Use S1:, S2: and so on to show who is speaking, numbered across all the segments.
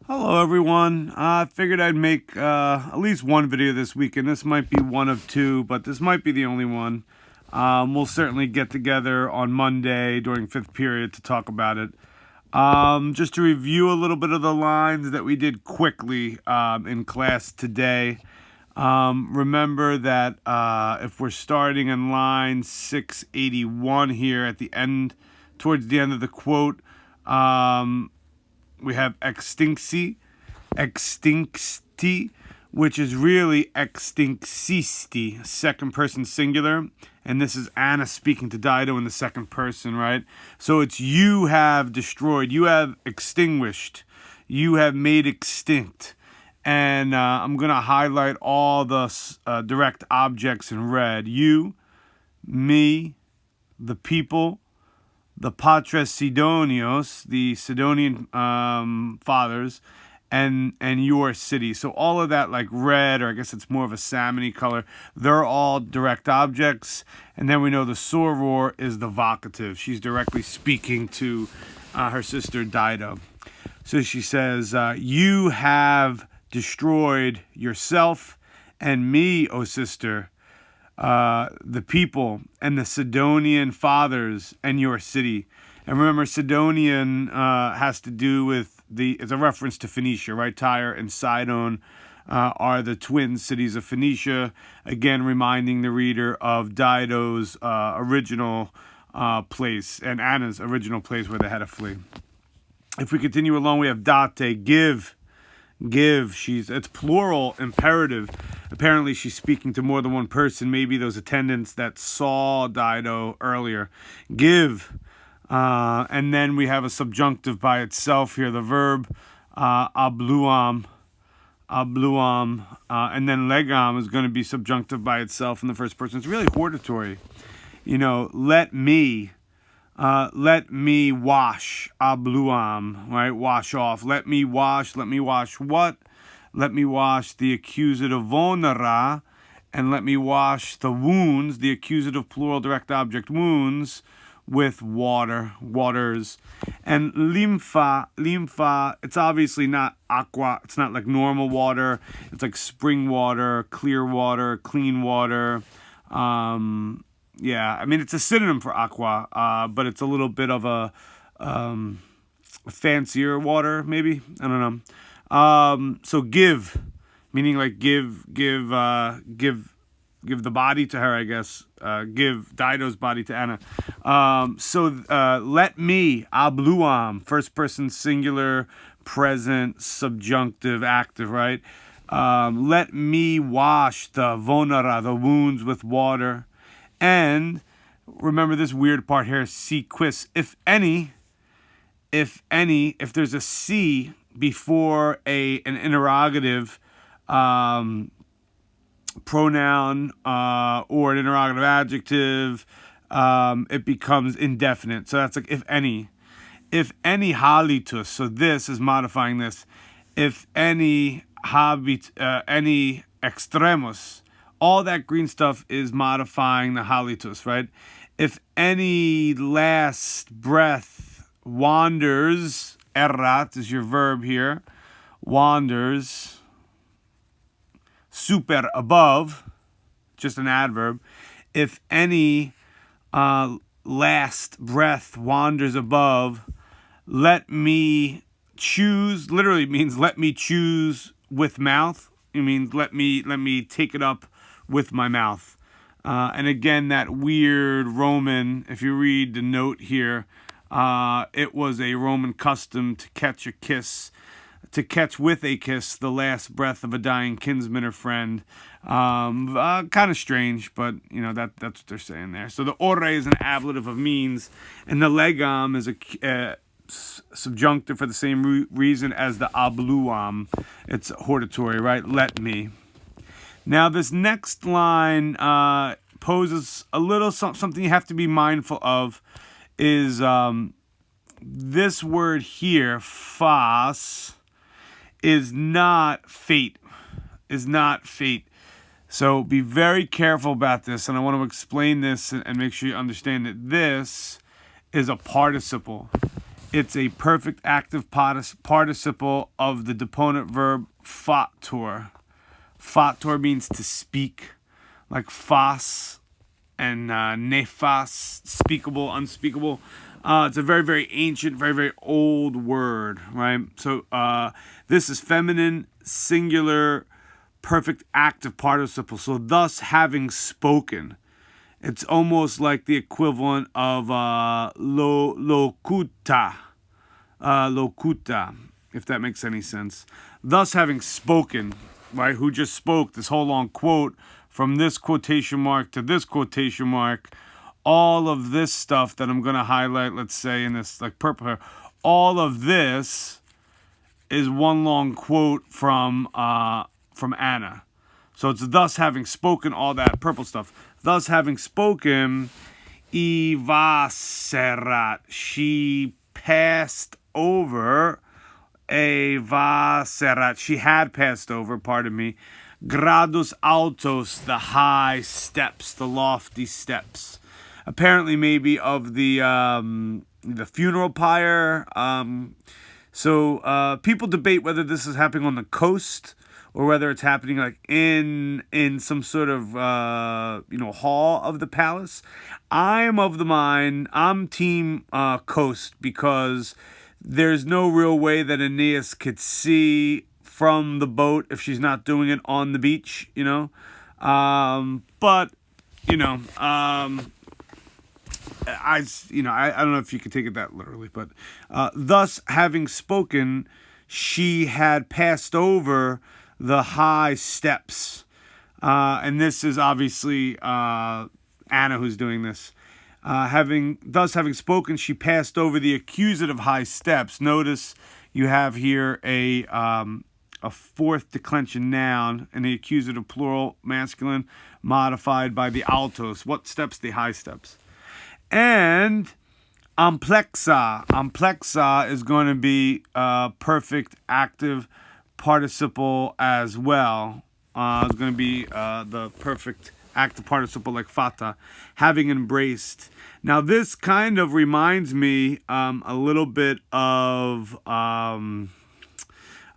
S1: Hello everyone. I figured I'd make at least one video this week, and this might be one of two, but this might be the only one. We'll certainly get together on Monday during fifth period to talk about it. Just to review a little bit of the lines that we did quickly in class today. Remember that if we're starting in line 681 here at the end, towards the end of the quote, we have extincti, which is really extinxisti, second person singular. And this is Anna speaking to Dido in the second person, right? So it's you have destroyed, you have extinguished, you have made extinct. And I'm going to highlight all the direct objects in red. You, me, the people, the Patres Sidonios, the Sidonian fathers, and your city. So all of that, like red, or I guess it's more of a salmony color, they're all direct objects. And then we know the soror is the vocative. She's directly speaking to her sister Dido. So she says, you have destroyed yourself and me, O sister, the people and the Sidonian fathers and your city. And remember, Sidonian has to do with it's a reference to Phoenicia, right? Tyre and Sidon are the twin cities of Phoenicia. Again, reminding the reader of Dido's original place and Anna's original place where they had to flee. If we continue along, we have date, give. It's plural imperative. Apparently she's speaking to more than one person, maybe those attendants that saw Dido earlier. Give. And then we have a subjunctive by itself here, the verb abluam, and then legam is going to be subjunctive by itself in the first person. It's really hortatory. Let me wash, abluam, right? Wash off. Let me wash what? Let me wash the accusative vonera, and let me wash the wounds, the accusative plural direct object wounds, with waters. And lympha, it's obviously not aqua, it's not like normal water, it's like spring water, clear water, clean water. Yeah, I mean, it's a synonym for aqua, but it's a little bit of a fancier water, maybe. I don't know. So give, meaning like give the body to her, I guess. Give Dido's body to Anna. Let me, abluam, first person singular, present, subjunctive, active, right? Let me wash the vonera, the wounds, with water. And remember this weird part here, si quis. If there's a si before an interrogative pronoun or an interrogative adjective, it becomes indefinite. So that's like if any halitus. So this is modifying this. If any any extremus. All that green stuff is modifying the halitus, right? If any last breath wanders, erat is your verb here, wanders, super above, just an adverb. If any last breath wanders above, let me choose, literally means let me choose with mouth. It means let me take it up with my mouth. And again, that weird Roman, if you read the note here, it was a Roman custom to catch with a kiss the last breath of a dying kinsman or friend. Kind of strange, but that's what they're saying there. So the ore is an ablative of means, and the legam is a subjunctive for the same reason as the abluam. It's hortatory, right? Let me. Now this next line poses a little something you have to be mindful of. Is this word here, phos, is not fate. So be very careful about this, and I want to explain this and make sure you understand that this is a participle. It's a perfect active participle of the deponent verb fator. Fator means to speak, like fas and nefas, speakable, unspeakable. It's a very, very ancient, very, very old word, right? So this is feminine, singular, perfect active participle. So thus having spoken. It's almost like the equivalent of locuta, if that makes any sense. Thus having spoken, right? Who just spoke this whole long quote from this quotation mark to this quotation mark. All of this stuff that I'm going to highlight, let's say in this like purple here, all of this is one long quote from Anna. So it's thus having spoken, all that purple stuff. Thus having spoken, Evaserat, she passed over. Evaserat, she had passed over, pardon me. Gradus altos, the high steps, the lofty steps. Apparently maybe of the funeral pyre. So people debate whether this is happening on the coast or whether it's happening like in some sort of hall of the palace. I'm of the mind, I'm team coast, because there's no real way that Aeneas could see from the boat if she's not doing it on the beach, but I don't know if you could take it that literally, but thus having spoken, she had passed over the high steps, and this is obviously Anna who's doing this. Having spoken, she passed over the accusative high steps. Notice you have here a fourth declension noun and the accusative plural masculine modified by the altos. What steps? The high steps. And amplexa is going to be perfect active participle as well. It's going to be the perfect active participle like fata, having embraced. Now this kind of reminds me a little bit of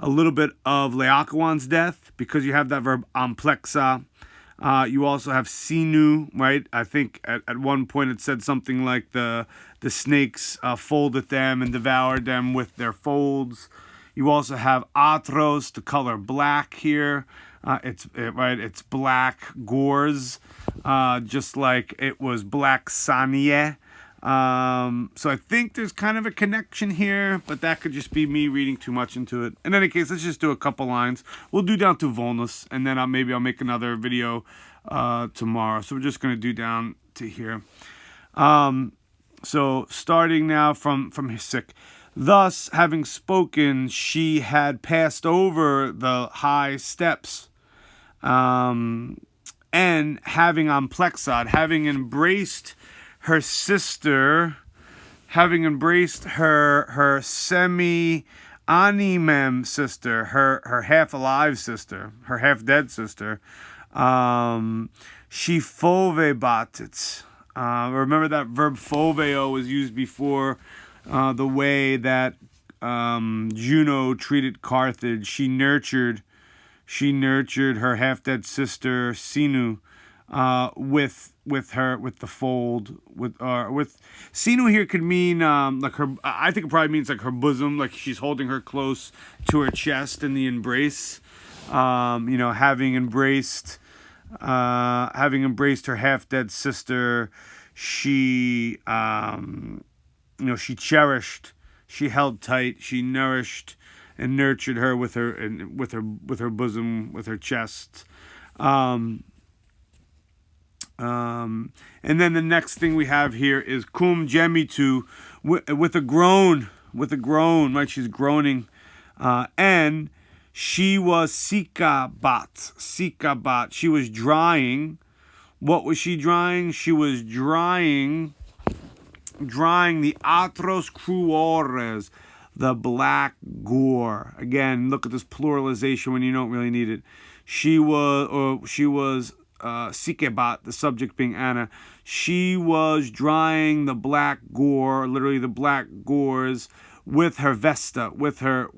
S1: Laocoon's death, because you have that verb amplexa. You also have sinu, right? I think at one point it said something like the snakes folded them and devoured them with their folds. You also have atros, the color black here. It's black gores, just like it was black sanie. So I think there's kind of a connection here, but that could just be me reading too much into it. In any case, let's just do a couple lines. We'll do down to volnus, and then maybe I'll make another video tomorrow. So we're just going to do down to here. So starting now from Hisik. Thus, having spoken, she had passed over the high steps, and having amplexad, having embraced her sister, having embraced her semi-animem sister, her half-alive sister, her half-dead sister, she fovebatit. Remember that verb foveo was used before, the way that Juno treated Carthage. She nurtured her half-dead sister Sinu with the fold. With Sinu here could mean like her. I think it probably means like her bosom, like she's holding her close to her chest in the embrace. Having embraced her half-dead sister, she she cherished, she held tight, she nourished and nurtured her with her bosom, with her chest. And then the next thing we have here is cum gemitu, with a groan, right? She's groaning, and she was sikabat. She was drying. What was she drying? She was drying the atros cruores, the black gore. Again, look at this pluralization when you don't really need it. She was Sikebat, the subject being Anna, she was drying the black gore, literally the black gores, with her vesta, with her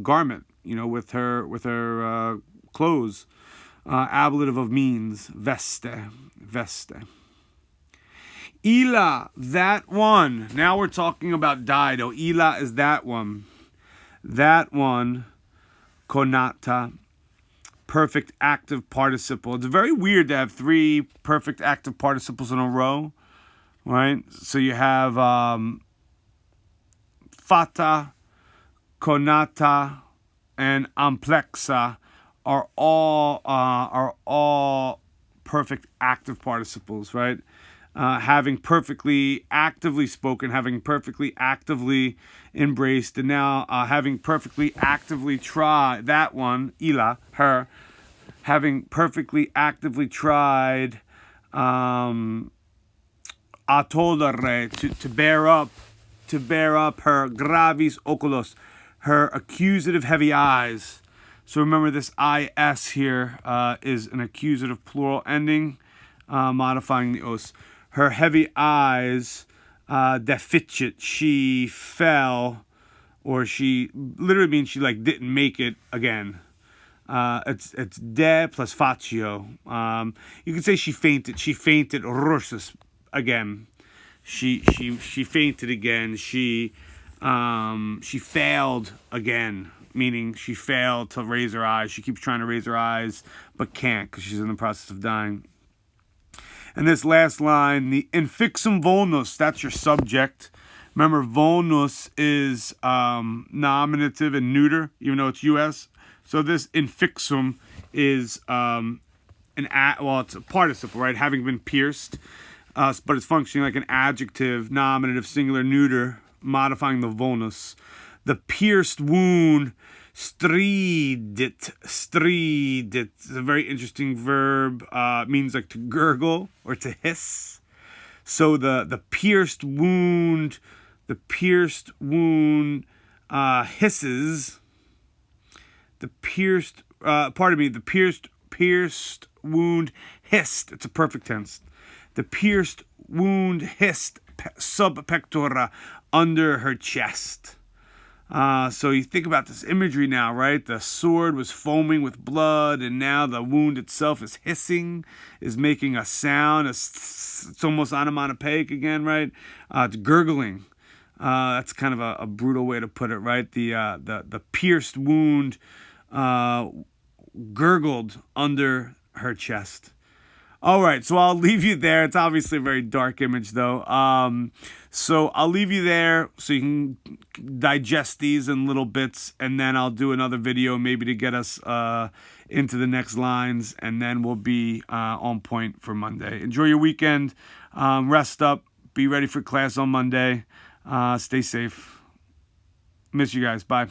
S1: garment, with her clothes. Ablative of means, veste. Ila, that one. Now we're talking about Dido. Ila is that one. That one, konata, perfect active participle. It's very weird to have 3 perfect active participles in a row, right? So you have fata, konata, and amplexa are all perfect active participles, right? Having perfectly actively spoken, having perfectly actively embraced, and now having perfectly actively tried, that one, Ila, her, having perfectly actively tried atodare, to bear up her gravis oculos, her accusative heavy eyes. So remember, this is here is an accusative plural ending, modifying the os. Her heavy eyes, deficit, she fell, or she literally means she didn't make it again. It's de plus faccio. You can say she fainted. She fainted russus again. She fainted again. She failed again, meaning she failed to raise her eyes. She keeps trying to raise her eyes, but can't because she's in the process of dying. And this last line, the infixum vulnus, that's your subject. Remember, vulnus is nominative and neuter, even though it's U.S. So this infixum is it's a participle, right? Having been pierced, but it's functioning like an adjective, nominative, singular, neuter, modifying the vulnus. The pierced wound, stridit. It's a very interesting verb. Means like to gurgle or to hiss. So the pierced wound hisses. The pierced wound hissed. It's a perfect tense. The pierced wound hissed sub pectora, under her chest. So you think about this imagery now, right? The sword was foaming with blood, and now the wound itself is hissing, is making a sound. It's almost onomatopoeic again, right? It's gurgling. That's kind of a brutal way to put it, right? The pierced wound gurgled under her chest. All right, so I'll leave you there. It's obviously a very dark image, though. So I'll leave you there so you can digest these in little bits, and then I'll do another video maybe to get us into the next lines, and then we'll be on point for Monday. Enjoy your weekend. Rest up. Be ready for class on Monday. Stay safe. Miss you guys. Bye.